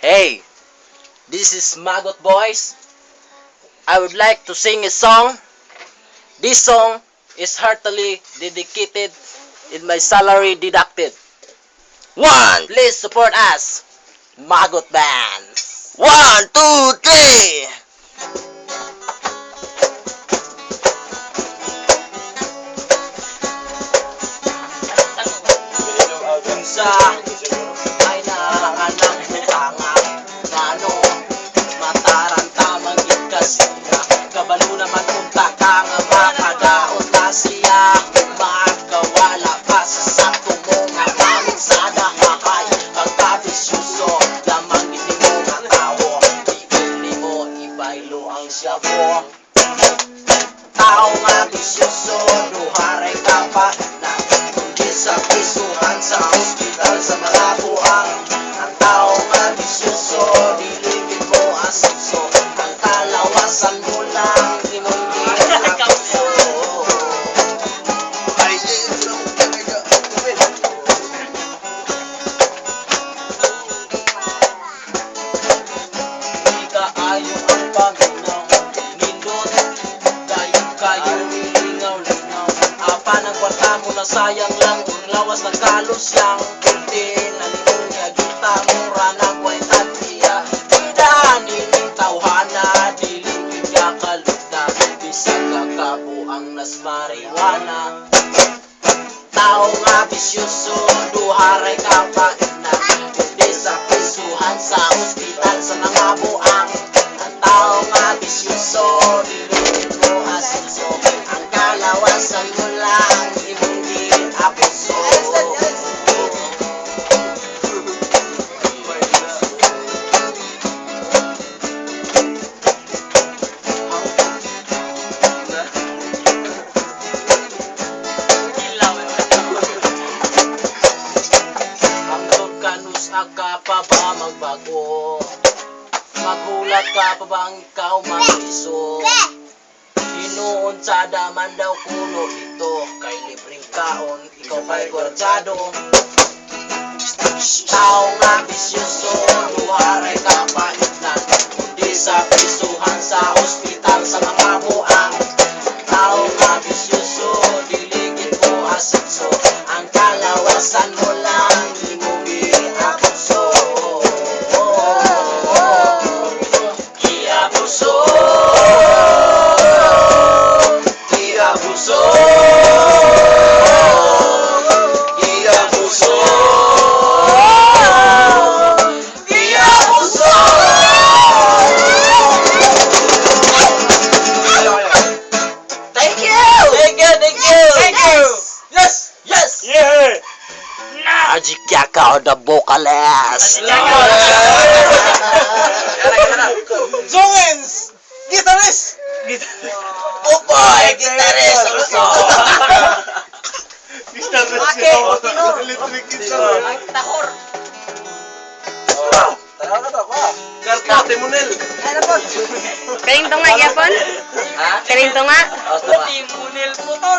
Hey, this is Magot Boys. I would like to sing a song. This song is heartily dedicated in my salary deducted. One, Please support us, Magot Band. 1, 2, 3. Sa ay naanak butanga ngano mataranta manggid kasiya kabalo naman punta ka nga makadaot na siya makawala pa sa sakto mo nga pamit sa dahahay pagkabisyuso lamang giti mo nga tao di mo ibaylo ang syabo tao nga bisyoso duharay ka pa na kundi sa pisuhan sa ospital sa mga buang ang tao nga bisyoso diligid mo asukso ang kalawasan mo lang imong ginakapuso di ka ayo ang paminaw nindot dayon kayo lingaw-lingaw apa ng kwarta mo na sayang lang kung lawas ng kalusyang kunti nalimong niya gita mura na kwentad niya bidahan dining tawhana diligid ka kalugda bisag kakabo ang nas marijuana tao nga bisyoso duharay ka pa na kundi sa pisuhan sa ospital sa mga buang ang tao nga bisyoso diligid mo asukso ang kalawasan mo lang imong ginapuso hangtod kanus ka pa ba magbago maghulat ka pa bang ikaw mag-iso Hinuon sa daman daw kuno ito kay libreng kaon ikaw pa'y gwardyado tao nga bisyoso duharay kapahitnan kundi sa pisuhan sa ospital sa mga buang tao nga bisyoso diligid mo asukso ang kalawasan mo lang imong giapuso giapuso Iabuso Iabuso Iabuso Thank you! Thank you! Thank you! Thank you! Yes! Yes! Yeah. Ajik ka the vocalist! Zongins, guitarist. Upoy! Gitarist! Electric guitar. Tahor. Tara na ba? Karta, timunel! Kaling tunga yapon? Ha? Kaling tunga? Oh, tama. Timunil motor.